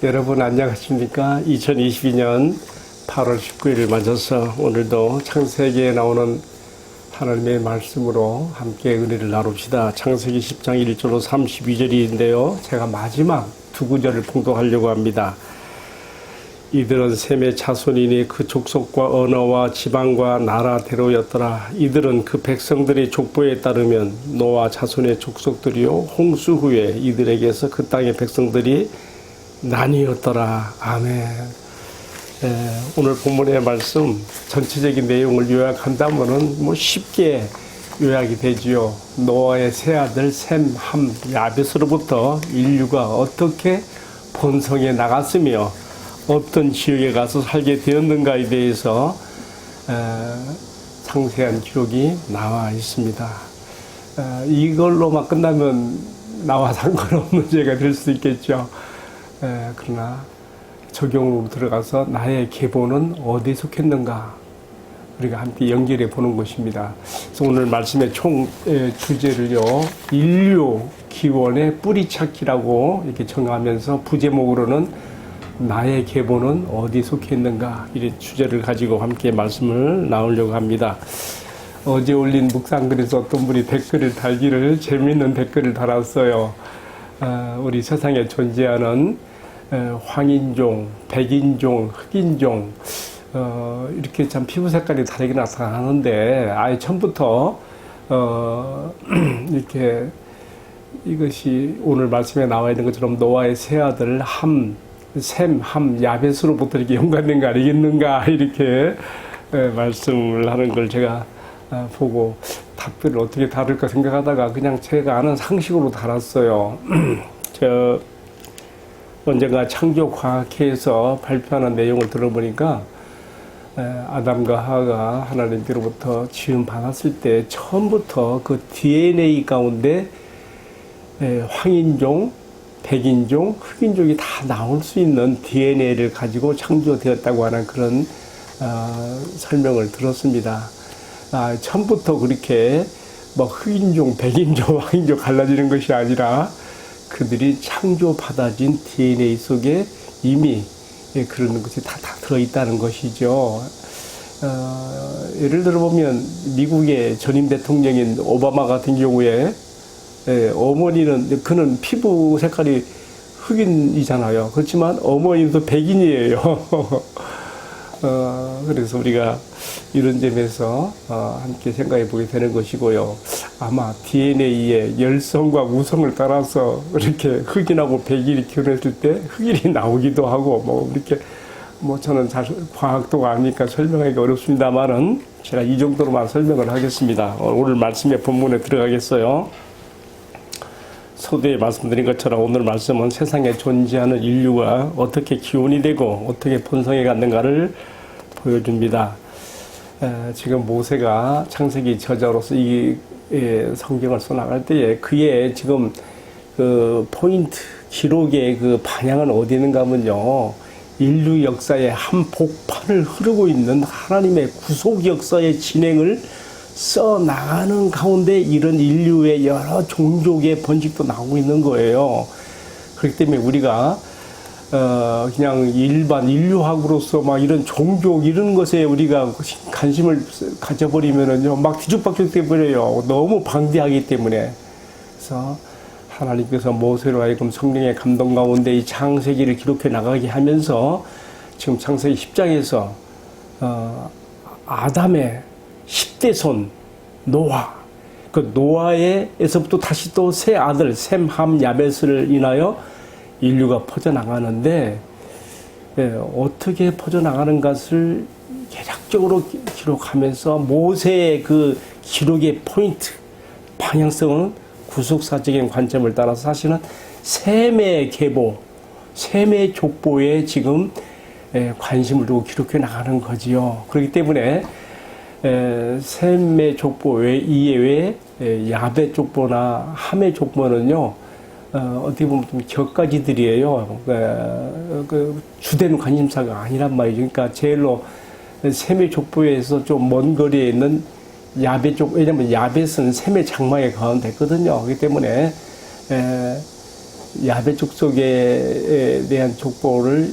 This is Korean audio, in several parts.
여러분 안녕하십니까? 2022년 8월 19일을 맞아서 오늘도 창세기에 나오는 하나님의 말씀으로 함께 은혜를 나눕시다. 창세기 10장 1절로 32절인데요. 제가 마지막 두 구절을 봉독하려고 합니다. 이들은 셈의 자손이니 그 족속과 언어와 지방과 나라대로였더라. 이들은 그 백성들의 족보에 따르면 노아 자손의 족속들이요 홍수 후에 이들에게서 그 땅의 백성들이 나뉘었더라. 아멘. 오늘 본문의 말씀 전체적인 내용을 요약한다면은 쉽게 요약이 되지요. 노아의 세 아들 셈, 함, 야벳으로부터 인류가 어떻게 번성해 나갔으며 어떤 지역에 가서 살게 되었는가에 대해서 상세한 기록이 나와 있습니다. 이걸로만 끝나면 나와 상관없는 죄가 될 수 있겠죠. 그러나 적용으로 들어가서 나의 계보는 어디에 속했는가 우리가 함께 연결해 보는 것입니다. 그래서 오늘 말씀의 총 주제를요, 인류 기원의 뿌리찾기라고 이렇게 정하면서 부제목으로는 나의 계보는 어디에 속해 있는가 이 주제를 가지고 함께 말씀을 나누려고 합니다. 어제 올린 묵상글에서 어떤 분이 댓글을 달기를 재미있는 댓글을 달았어요. 우리 세상에 존재하는 황인종, 백인종, 흑인종 이렇게 참 피부 색깔이 다르게 나타나는데 아예 처음부터 이렇게 이것이 오늘 말씀에 나와 있는 것처럼 노아의 세 아들 함, 셈, 함, 야벳으로부터 이렇게 연관된 거 아니겠는가 이렇게 말씀을 하는 걸 제가 보고 답변을 어떻게 다룰까 생각하다가 그냥 제가 아는 상식으로 달았어요. 언젠가 창조과학회에서 발표하는 내용을 들어보니까 아담과 하와가 하나님께로부터 지음 받았을 때 처음부터 그 DNA 가운데 황인종, 백인종, 흑인종이 다 나올 수 있는 DNA를 가지고 창조되었다고 하는 그런 설명을 들었습니다. 처음부터 그렇게 흑인종, 백인종, 황인종 갈라지는 것이 아니라 그들이 창조받아진 DNA 속에 이미 그런 것이 다 들어있다는 것이죠. 예를 들어보면 미국의 전임 대통령인 오바마 같은 경우에 어머니는 그는 피부 색깔이 흑인이잖아요. 그렇지만 어머니도 백인이에요. 그래서 우리가 이런 점에서 함께 생각해 보게 되는 것이고요. 아마 DNA의 열성과 우성을 따라서 이렇게 흑인하고 백인이 결혼했을 때 흑인이 나오기도 하고 이렇게 저는 잘 과학도가 아니니까 설명하기가 어렵습니다만은 제가 이 정도로만 설명을 하겠습니다. 오늘 말씀의 본문에 들어가겠어요. 서두에 말씀드린 것처럼 오늘 말씀은 세상에 존재하는 인류가 어떻게 기원이 되고 어떻게 번성해 갔는가를 보여줍니다. 지금 모세가 창세기 저자로서 이 성경을 써나갈 때에 그의 지금 그 포인트 기록의 그 방향은 어디 있는가 하면요, 인류 역사의 한 복판을 흐르고 있는 하나님의 구속 역사의 진행을 써 나가는 가운데 이런 인류의 여러 종족의 번식도 나오고 있는 거예요. 그렇기 때문에 우리가 그냥 일반 인류학으로서 이런 종족 이런 것에 우리가 관심을 가져버리면은요 뒤죽박죽 돼버려요. 너무 방대하기 때문에. 그래서 하나님께서 모세로 하여금 성령의 감동 가운데 이 창세기를 기록해 나가게 하면서 지금 창세기 10장에서 아담의 10대 손 노아, 그 노아에서부터 다시 또 세 아들 셈, 함, 야벳을 인하여 인류가 퍼져나가는데 어떻게 퍼져나가는 것을 계략적으로 기록하면서 모세의 그 기록의 포인트, 방향성은 구속사적인 관점을 따라서 사실은 셈의 계보, 셈의 족보에 지금 관심을 두고 기록해 나가는 거지요. 그렇기 때문에 셈의 족보 이외에 야벳 족보나 함의 족보는요, 어떻게 보면 좀 격가지들이에요. 그 주된 관심사가 아니란 말이죠. 그러니까 제일로 셈의 족보에서 좀 먼 거리에 있는 야벳 족, 왜냐면 야벳은 셈의 장막에 가운데 있거든요. 그렇기 때문에 야벳 족속에 대한 족보를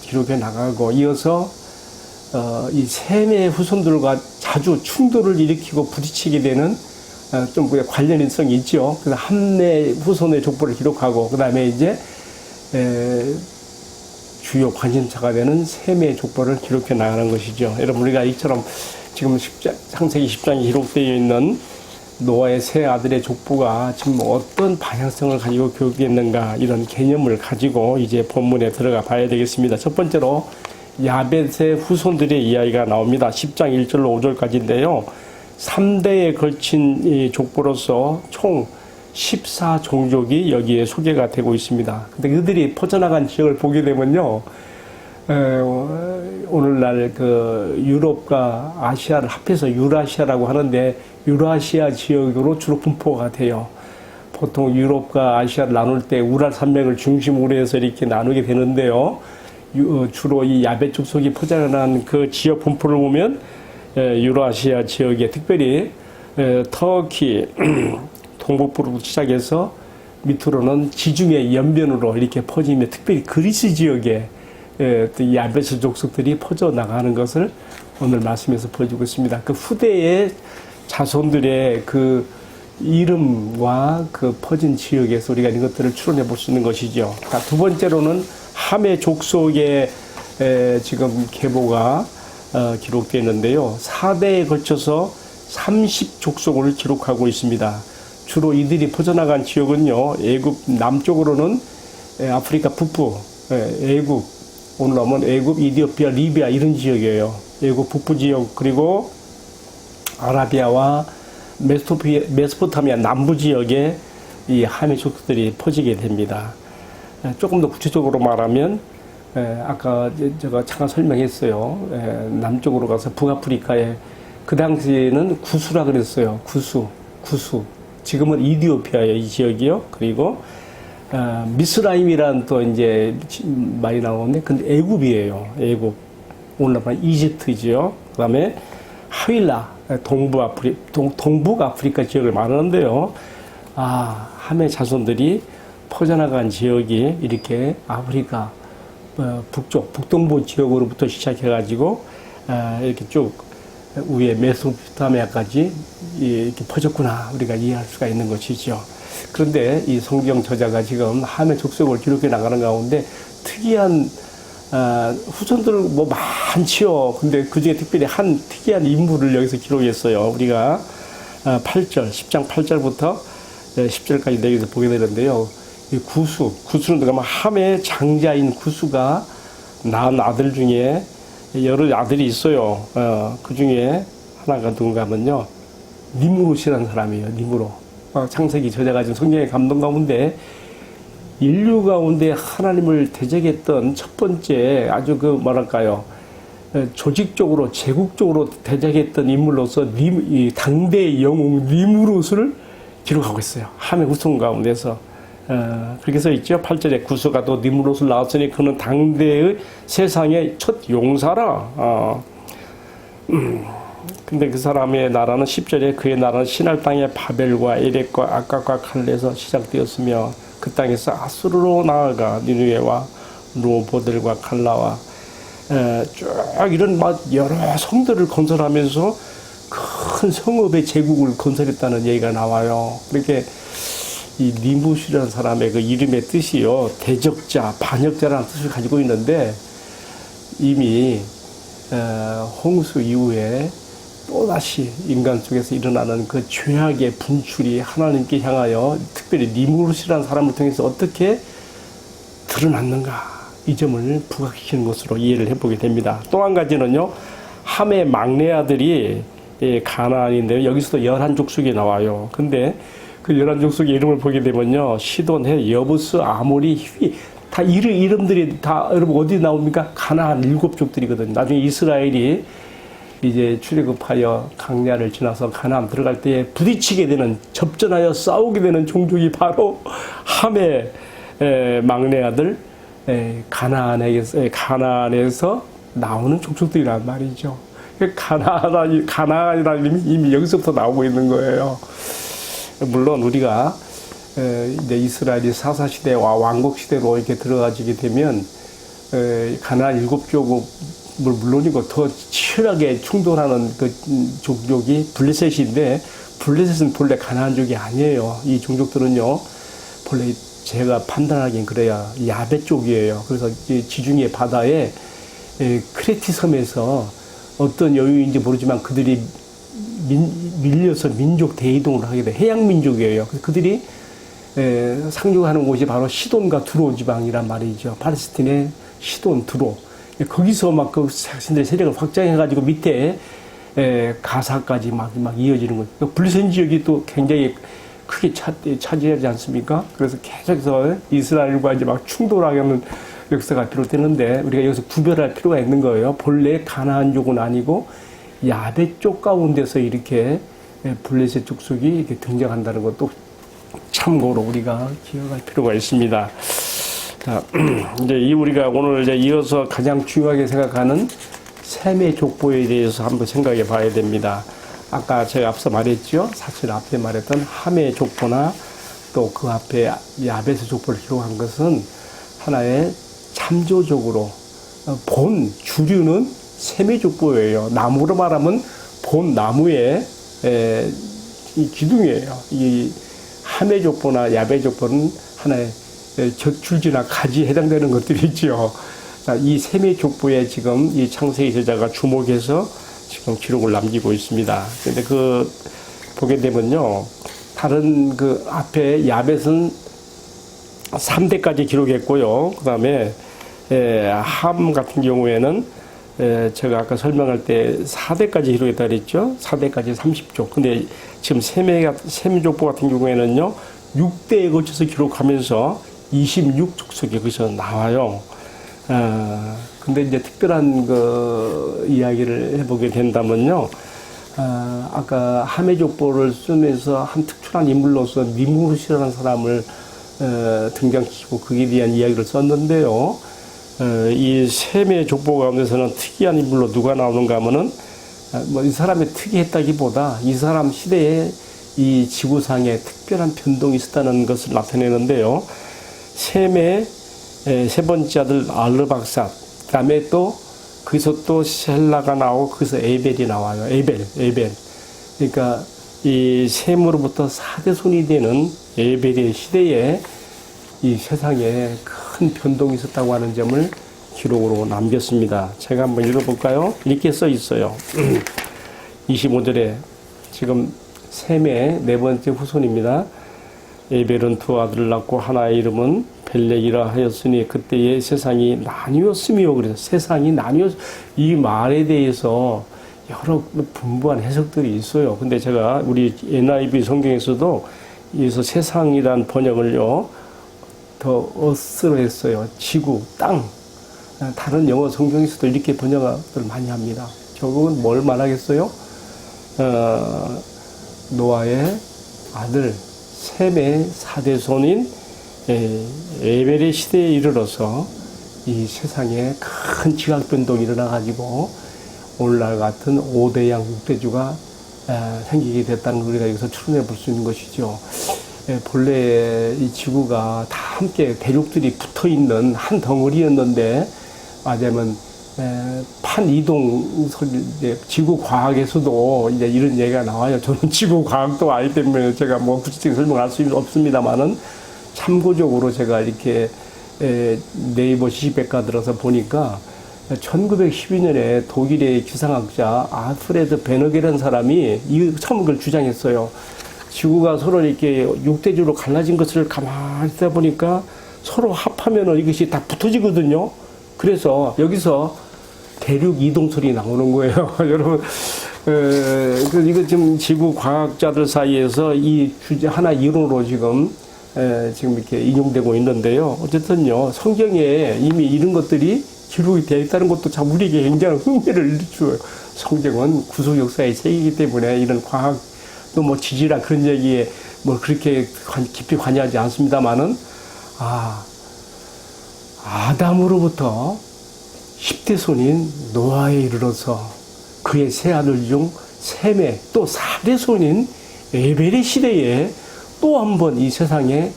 기록해 나가고 이어서 이 셈의 후손들과 자주 충돌을 일으키고 부딪히게 되는 좀 관련성이 있죠. 그래서 함의 후손의 족보를 기록하고 그 다음에 이제 주요 관심사가 되는 셈의 족보를 기록해 나가는 것이죠. 여러분 우리가 이처럼 지금 창세기 10장에 기록되어 있는 노아의 세 아들의 족보가 지금 어떤 방향성을 가지고 교육됐는가 이런 개념을 가지고 이제 본문에 들어가 봐야 되겠습니다. 첫 번째로 야벳의 후손들의 이야기가 나옵니다. 10장 1절로 5절까지인데요. 3대에 걸친 이 족보로서 총 14종족이 여기에 소개가 되고 있습니다. 근데 그들이 퍼져나간 지역을 보게 되면요. 오늘날 그 유럽과 아시아를 합해서 유라시아라고 하는데 유라시아 지역으로 주로 분포가 돼요. 보통 유럽과 아시아를 나눌 때 우랄 산맥을 중심으로 해서 이렇게 나누게 되는데요. 주로 이 야벳 족속이 퍼져나간 그 지역 분포를 보면 유라시아 지역에 특별히 터키 동북부로 시작해서 밑으로는 지중해 연변으로 이렇게 퍼지며 특별히 그리스 지역에 이 야벳 족속들이 퍼져나가는 것을 오늘 말씀에서 보여주고 있습니다. 그 후대의 자손들의 그 이름과 그 퍼진 지역에서 우리가 이것들을 추론해 볼 수 있는 것이죠. 두 번째로는 함의 족속의 지금 계보가 기록되어 있는데요. 4대에 걸쳐서 30족속을 기록하고 있습니다. 주로 이들이 퍼져나간 지역은요, 애굽 남쪽으로는 아프리카 북부, 애굽, 오늘 하면 애굽, 이디오피아, 리비아 이런 지역이에요. 애굽 북부 지역, 그리고 아라비아와 메소포타미아 남부 지역에 이 함의 족속들이 퍼지게 됩니다. 조금 더 구체적으로 말하면 아까 제가 잠깐 설명했어요. 남쪽으로 가서 북아프리카에 그 당시에는 구수라 그랬어요. 구수. 지금은 이디오피아예요, 이 지역이요. 그리고 미스라임이란 또 이제 많이 나오는데, 근데 애굽이에요. 애굽. 오늘 말하면 이집트지요. 그다음에 하윌라, 동북아프리카 지역을 말하는데요. 함의 자손들이 퍼져나간 지역이 이렇게 아프리카 북쪽, 북동부 지역으로부터 시작해가지고 이렇게 쭉 위에 메소포타미아까지 이렇게 퍼졌구나 우리가 이해할 수가 있는 것이죠. 그런데 이 성경 저자가 지금 함의 족속을 기록해 나가는 가운데 특이한 후손들 뭐 많지요. 근데 그 중에 특별히 한 특이한 인물을 여기서 기록했어요. 우리가 8절, 10장 8절부터 10절까지 여기서 보게 되는데요. 이 구수는 누가 함의 장자인 구수가 낳은 아들 중에 여러 아들이 있어요. 그 중에 하나가 누군가 하면요. 니무롯이라는 사람이에요. 니무롯. 창세기 저자가 지금 성경의 감동 가운데 인류 가운데 하나님을 대적했던 첫 번째 아주 그 뭐랄까요. 조직적으로, 제국적으로 대적했던 인물로서 이 당대의 영웅 니무롯을 기록하고 있어요. 함의 후손 가운데서. 그렇게 써 있죠. 8절에 구수가 또 니무롯을 낳았으니 그는 당대의 세상의 첫 용사라. 근데 그 사람의 나라는 10절에 그의 나라는 신할 땅의 바벨과 에렉과 아깝과 칼레에서 시작되었으며 그 땅에서 아수르로 나아가 니느웨와 로보들과 칼라와 쭉 이런 막 여러 성들을 건설하면서 큰 성읍의 제국을 건설했다는 얘기가 나와요. 그렇게 이 니무롯이라는 사람의 그 이름의 뜻이요, 대적자, 반역자라는 뜻을 가지고 있는데 이미 홍수 이후에 또다시 인간 속에서 일어나는 그 죄악의 분출이 하나님께 향하여 특별히 니무롯이라는 사람을 통해서 어떻게 드러났는가, 이 점을 부각시키는 것으로 이해를 해보게 됩니다. 또 한 가지는요, 함의 막내 아들이 가나안인데요. 여기서도 11족속이 나와요. 근데 그 11족속의 이름을 보게 되면요, 시돈, 헷, 여부스, 아모리, 히위, 다 이름들이 다 여러분 어디 나옵니까? 가나안 7족들이거든요. 나중에 이스라엘이 이제 출애굽하여 강야를 지나서 가나안 들어갈 때에 부딪히게 되는, 접전하여 싸우게 되는 종족이 바로 함의 막내 아들 가나안에서 나오는 족속들이란 말이죠. 가나안이라는 이름이 이미 여기서부터 나오고 있는 거예요. 물론 우리가 이제 이스라엘이 사사시대와 왕국시대로 이렇게 들어가지게 되면 가나안 7족을 물론이고 더 치열하게 충돌하는 그 종족이 블레셋인데, 블레셋은 본래 가나안족이 아니에요. 이 종족들은요, 본래 제가 판단하기엔 그래야 야베 쪽이에요. 그래서 지중해 바다에 크레티 섬에서 어떤 여유인지 모르지만 그들이 밀려서 민족 대이동을 하게 돼. 해양 민족이에요. 그들이 상륙하는 곳이 바로 시돈과 두로 지방이란 말이죠. 팔레스틴의 시돈, 두로. 거기서 막 그 자신들의 세력을 확장해가지고 밑에 가사까지 막 이어지는 거죠. 블레셋 지역이 또 굉장히 크게 차지하지 않습니까? 그래서 계속해서 이스라엘과 이제 막 충돌하는 역사가 비롯되는데, 우리가 여기서 구별할 필요가 있는 거예요. 본래 가나안족은 아니고 야베 쪽 가운데서 이렇게 블레셋 족속이 이렇게 등장한다는 것도 참고로 우리가 기억할 필요가 있습니다. 자, 이제 우리가 오늘 이제 이어서 가장 중요하게 생각하는 셈의 족보에 대해서 한번 생각해 봐야 됩니다. 아까 제가 앞서 말했죠. 사실 앞에 말했던 함의 족보나 또 그 앞에 야벳의 족보를 기록한 것은 하나의 참조적으로 본 주류는 셈의 족보예요. 나무로 말하면 본 나무의 이 기둥이에요. 이 함의 족보나 야벳 족보는 하나의 젖줄지나 가지에 해당되는 것들이 있죠. 이 셈의 족보에 지금 이 창세기 저자가 주목해서 지금 기록을 남기고 있습니다. 근데 보게 되면요, 다른 그 앞에 야벳은 3대까지 기록했고요. 그 다음에 함 같은 경우에는 제가 아까 설명할 때 4대까지 기록했다 그랬죠. 4대까지 30족. 근데 지금 셈 족보 같은 경우에는요, 6대에 걸쳐서 기록하면서 26족속이 거기서 나와요. 근데 이제 특별한 그 이야기를 해보게 된다면요, 아까 함의 족보를 쓰면서 한 특출한 인물로서 니무롯이라는 사람을 등장시키고 거기에 대한 이야기를 썼는데요. 이 셈의 족보 가운데서는 특이한 인물로 누가 나오는가 하면은, 이 사람이 특이했다기보다 이 사람 시대에 이 지구상에 특별한 변동이 있었다는 것을 나타내는데요. 셈의 세 번째 아들 아르박삿, 그 다음에 또 거기서 또 셀라가 나오고 거기서 에벨이 나와요. 에벨. 그러니까 이 셈으로부터 4대 손이 되는 에벨의 시대에 이 세상에 큰 변동이 있었다고 하는 점을 기록으로 남겼습니다. 제가 한번 읽어볼까요? 이렇게 써 있어요. 25절에 지금 셈의 네 번째 후손입니다. 에벨은 두 아들을 낳고 하나의 이름은 벨렉이라 하였으니 그때의 세상이 나뉘었으며, 그래서 세상이 이 말에 대해서 여러 분부한 해석들이 있어요. 근데 제가 우리 NIV 성경에서도 여기서 세상이란 번역을요, 더 어스로 했어요. 지구, 땅. 다른 영어 성경에서도 이렇게 번역을 많이 합니다. 결국은 뭘 말하겠어요? 노아의 아들 셈의 4대 손인 에벨의 시대에 이르러서 이 세상에 큰 지각 변동이 일어나가지고 오늘날 같은 5대양 6대주가 생기게 됐다는 걸 우리가 여기서 추론해 볼 수 있는 것이죠. 본래 이 지구가 다 함께 대륙들이 붙어 있는 한 덩어리였는데, 말하자면 판이동 지구 과학에서도 이제 이런 얘기가 나와요. 저는 지구 과학도 아니기 때문에 제가 뭐 구체적인 설명할 수 없습니다만은, 참고적으로 제가 이렇게 네이버 지식백과 들어서 보니까 1912년에 독일의 기상학자 알프레드 베너게라는 사람이 처음 그걸 주장했어요. 지구가 서로 이렇게 6대주로 갈라진 것을 가만히 있다 보니까 서로 합하면은 이것이 다 붙어지거든요. 그래서 여기서 대륙 이동설이 나오는 거예요. 여러분, 이거 지금 지구 과학자들 사이에서 이 주제 하나 이론으로 지금 이렇게 인용되고 있는데요. 어쨌든요, 성경에 이미 이런 것들이 기록이 되어 있다는 것도 참 우리에게 굉장히 흥미를 줘요. 성경은 구속 역사의 책이기 때문에 이런 과학, 또 뭐 지질이나 그런 얘기에 뭐 그렇게 깊이 관여하지 않습니다만은, 아담으로부터 10대 손인 노아에 이르러서 그의 세 아들 중 셈의 또 4대 손인 에벨의 시대에 또 또 한 번 이 세상에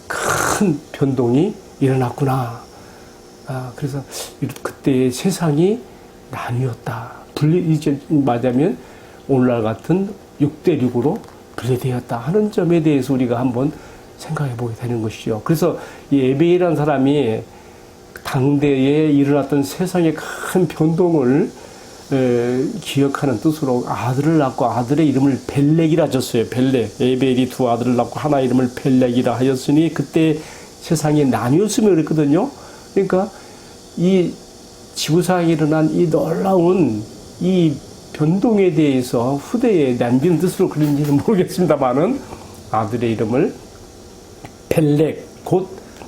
큰 변동이 일어났구나. 그래서 그때 세상이 나뉘었다. 이제 말하자면 오늘날 같은 6대6으로 분리되었다 하는 점에 대해서 우리가 한번 생각해 보게 되는 것이죠. 그래서 이 에베이라는 사람이 당대에 일어났던 세상의 큰 변동을 기억하는 뜻으로 아들을 낳고 아들의 이름을 벨렉이라 졌어요. 벨렉. 에벨이 두 아들을 낳고 하나 이름을 벨렉이라 하였으니 그때 세상이 나뉘었으면 그랬거든요. 그러니까 이 지구상에 일어난 이 놀라운 이 변동에 대해서 후대에 남기는 뜻으로 그런지는 모르겠습니다만은 아들의 이름을 벨렉, 곧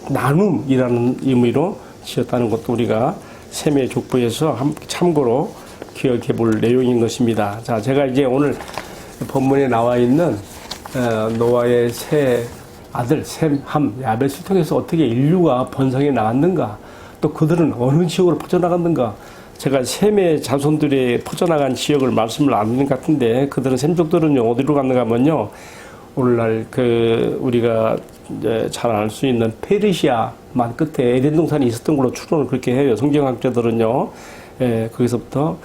나눔이라는 의미로 지었다는 것도 우리가 셈의 족보에서 참고로 기억해 볼 내용인 것입니다. 자, 제가 이제 오늘 본문에 나와 있는 노아의 세 아들 셈, 함, 야벳을 통해서 어떻게 인류가 번성해 나갔는가, 또 그들은 어느 지역으로 퍼져나갔는가. 제가 셈의 자손들이 퍼져나간 지역을 말씀을 안 드린 것 같은데 그들은 셈족들은요 어디로 갔는가 하면요, 오늘날 우리가 이제 잘 알 수 있는 페르시아만 끝에 에덴 동산이 있었던 걸로 추론을 그렇게 해요. 성경학자들은요. 거기서부터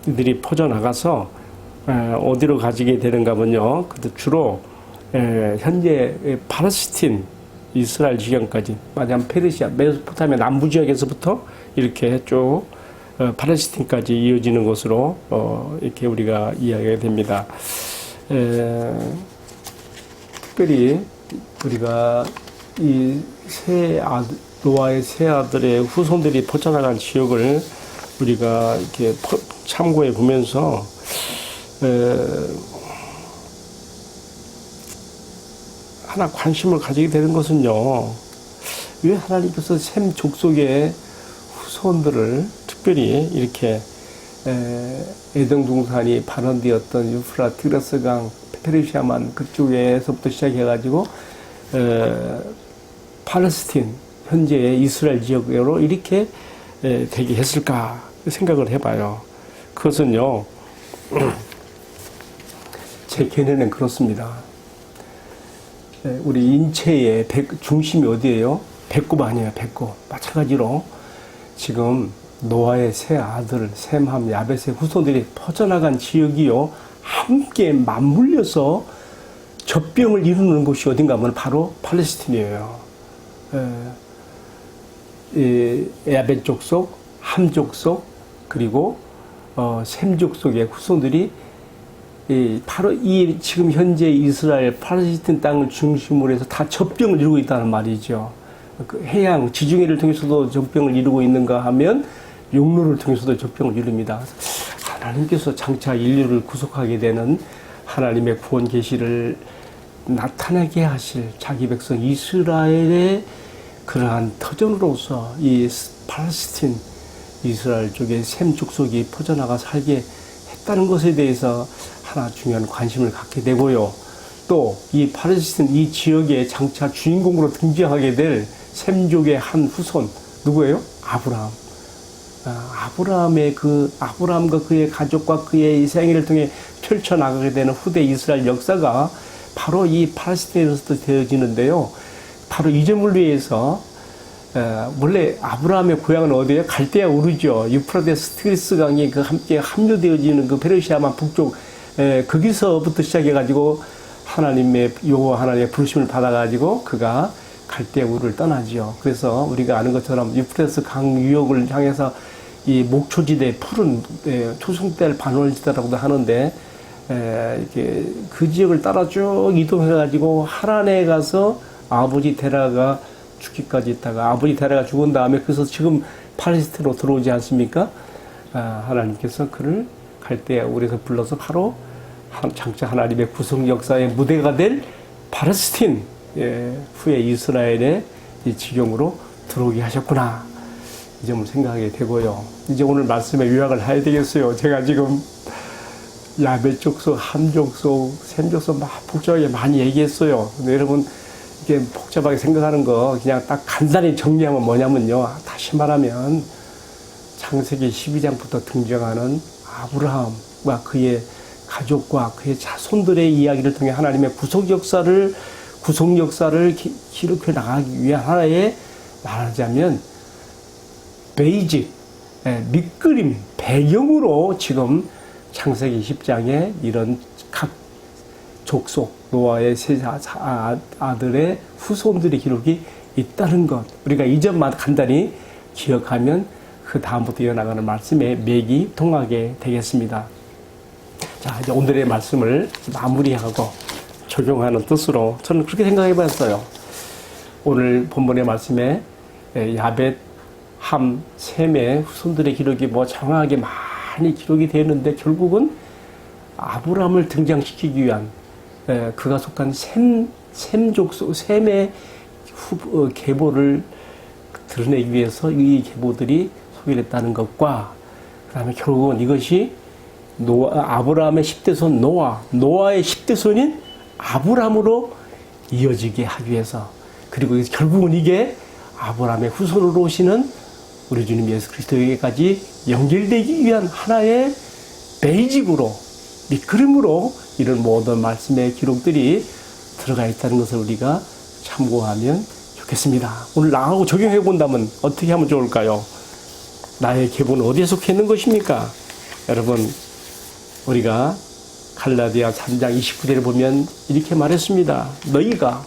이들이 퍼져나가서 어디로 가지게 되는가 하면요, 주로 현재 팔레스틴 이스라엘 지경까지, 말하자면 페르시아 메소포타미아 남부 지역에서부터 이렇게 쭉 팔레스틴까지 이어지는 것으로 이렇게 우리가 이야기가 됩니다. 특별히 우리가 이 노아의 세 아들의 후손들이 퍼져나간 지역을 우리가 이렇게 참고해 보면서 하나 관심을 가지게 되는 것은요, 왜 하나님께서 셈 족속의 후손들을 특별히 이렇게 에덴 동산이 발원되었던 유프라티스강, 페르시아만 그쪽에서부터 시작해가지고 팔레스틴 현재의 이스라엘 지역으로 이렇게 되게 했을까 생각을 해봐요. 그것은요, 제 견해는 그렇습니다. 우리 인체의 중심이 어디예요? 배꼽 아니에요, 배꼽. 마찬가지로 지금 노아의 세 아들 셈, 함, 야벳의 후손들이 퍼져나간 지역이요, 함께 맞물려서 젖병을 이루는 곳이 어딘가 하면 바로 팔레스틴이에요. 야벳 족속, 함 족속, 그리고 셈 족속의 후손들이 바로 이 지금 현재 이스라엘 팔레스틴 땅을 중심으로 해서 다 젖병을 이루고 있다는 말이죠. 그 해양 지중해를 통해서도 젖병을 이루고 있는가 하면 용로를 통해서도 젖병을 이룹니다. 하나님께서 장차 인류를 구속하게 되는 하나님의 구원 계시를 나타나게 하실 자기 백성 이스라엘의 그러한 터전으로서 이 팔레스틴 이스라엘 쪽에 셈 족속이 퍼져나가 살게 했다는 것에 대해서 하나 중요한 관심을 갖게 되고요. 또 이 팔레스틴 이 지역의 장차 주인공으로 등장하게 될 셈족의 한 후손 누구예요? 아브라함. 아브라함과 그의 가족과 그의 생애를 통해 펼쳐나가게 되는 후대 이스라엘 역사가 바로 이 팔레스틴에서도 되어지는데요. 바로 이 점을 위해서 원래 아브라함의 고향은 어디예요? 갈대아 우르죠. 유프라데스 티그리스 강이 그 함께 합류되어지는 그 페르시아만 북쪽 거기서부터 시작해가지고 여호와 하나님의 부르심을 받아가지고 그가 갈대아 우르를 떠나죠. 그래서 우리가 아는 것처럼 유프라데스 강 유역을 향해서 이 목초지대 푸른 초승달 반월지대라고도 하는데 이렇게 그 지역을 따라 쭉 이동해가지고 하란에 가서 아버지 데라가 죽기까지 있다가 아버지 데라가 죽은 다음에 그래서 지금 팔레스틴으로 들어오지 않습니까? 하나님께서 그를 갈대아 우르에서 불러서 바로 장차 하나님의 구속 역사의 무대가 될 팔레스틴 후에 이스라엘의 이 지경으로 들어오게 하셨구나. 이 점을 생각하게 되고요. 이제 오늘 말씀에 요약을 해야 되겠어요. 제가 지금 야벳 족속, 함 족속, 셈 족속 막 복잡하게 많이 얘기했어요. 근데 여러분 이게 복잡하게 생각하는 거 그냥 딱 간단히 정리하면 뭐냐면요. 다시 말하면 창세기 12장부터 등장하는 아브라함과 그의 가족과 그의 자손들의 이야기를 통해 하나님의 구속 역사를 기록해 나가기 위한 하나의, 말하자면 베이직, 밑그림, 배경으로 지금 창세기 10장에 이런 각 족속, 노아의 세 아들의 후손들의 기록이 있다는 것, 우리가 이 점만 간단히 기억하면 그 다음부터 이어나가는 말씀에 맥이 통하게 되겠습니다. 자, 이제 오늘의 말씀을 마무리하고 적용하는 뜻으로 저는 그렇게 생각해 봤어요. 오늘 본문의 말씀에 야벳, 함, 셈의 후손들의 기록이 뭐 정확하게 많이 기록이 되었는데 결국은 아브라함을 등장시키기 위한, 그가 속한 셈 족속, 셈의 계보를 드러내기 위해서 이 계보들이 소개됐다는 것과, 그 다음에 결국은 이것이 아브라함의 10대손 노아의 10대손인 아브라함으로 이어지게 하기 위해서, 그리고 결국은 이게 아브라함의 후손으로 오시는 우리 주님 예수 그리스도에게까지 연결되기 위한 하나의 베이직으로, 밑그림으로 이런 모든 말씀의 기록들이 들어가 있다는 것을 우리가 참고하면 좋겠습니다. 오늘 나하고 적용해 본다면 어떻게 하면 좋을까요? 나의 계보는 어디에 속해 있는 것입니까? 여러분, 우리가 갈라디아 3장 29절을 보면 이렇게 말했습니다. 너희가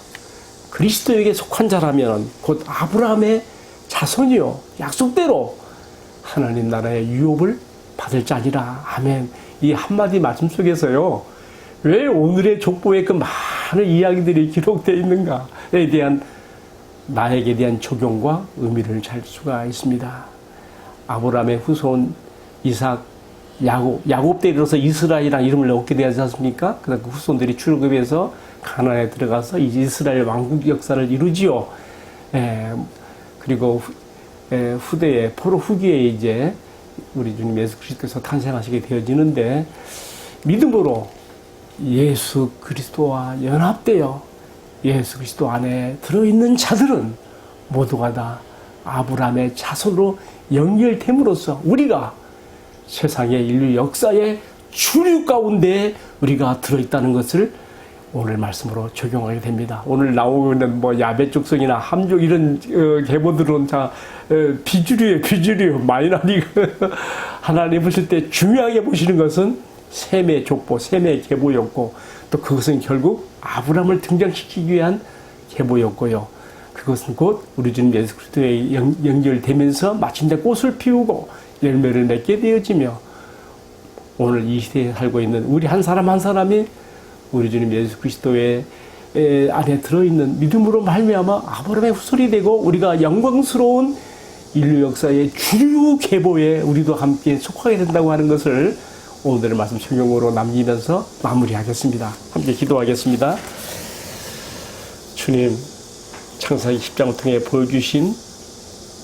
그리스도에게 속한 자라면 곧 아브라함의 자손이요 약속대로 하나님 나라의 유업을 받을 자니라. 아멘. 이 한마디 말씀 속에서요, 왜 오늘의 족보에 그 많은 이야기들이 기록되어 있는가에 대한, 나에게 대한 적용과 의미를 잘 수가 있습니다. 아브라함의 후손 이삭, 야곱 때 이르러서 이스라엘이라는 이름을 얻게 되지 않습니까? 그 후손들이 출애굽해서 가나안에 들어가서 이스라엘 왕국 역사를 이루지요. 그리고 후대에, 포로 후기에 이제 우리 주님 예수 그리스도께서 탄생하시게 되어지는데, 믿음으로 예수 그리스도와 연합되어 예수 그리스도 안에 들어있는 자들은 모두가 다 아브라함의 자손으로 연결됨으로써 우리가 세상의 인류 역사의 주류 가운데 우리가 들어있다는 것을 오늘 말씀으로 적용하게 됩니다. 오늘 나오는 뭐 야벳 족속이나 함족 이런 계보들은 다 비주류예요. 마이너리그. 하나님 보실 때 중요하게 보시는 것은 셈의 족보, 셈의 계보였고, 또 그것은 결국 아브라함을 등장시키기 위한 계보였고요. 그것은 곧 우리 주님 예수 그리스도에 연결되면서 마침내 꽃을 피우고 열매를 맺게 되어지며, 오늘 이 시대에 살고 있는 우리 한 사람 한 사람이 우리 주님 예수 그리스도의 안에 들어있는 믿음으로 말미암아 아브라함의 후손이 되고, 우리가 영광스러운 인류 역사의 주류 계보에 우리도 함께 속하게 된다고 하는 것을 오늘의 말씀 적용으로 남기면서 마무리하겠습니다. 함께 기도하겠습니다. 주님, 창세기 10장을 통해 보여주신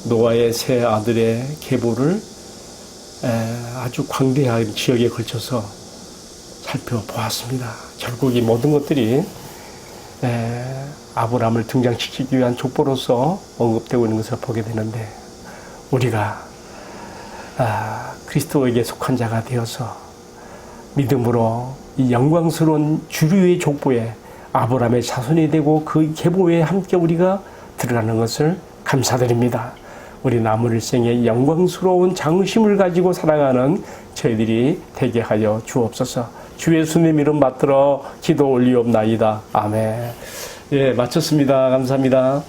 노아의 세 아들의 계보를 아주 광대한 지역에 걸쳐서 살펴보았습니다. 결국 이 모든 것들이 아브라함을 등장시키기 위한 족보로서 언급되고 있는 것을 보게 되는데, 우리가 그리스도에게 속한 자가 되어서 믿음으로 이 영광스러운 주류의 족보에 아브라함의 자손이 되고 그 계보에 함께 우리가 들어가는 것을 감사드립니다. 우리 남은 일생에 영광스러운 자긍심을 가지고 살아가는 저희들이 되게 하여 주옵소서. 주 예수님 이름 받들어 기도 올리옵나이다. 아멘. 예, 마쳤습니다. 감사합니다.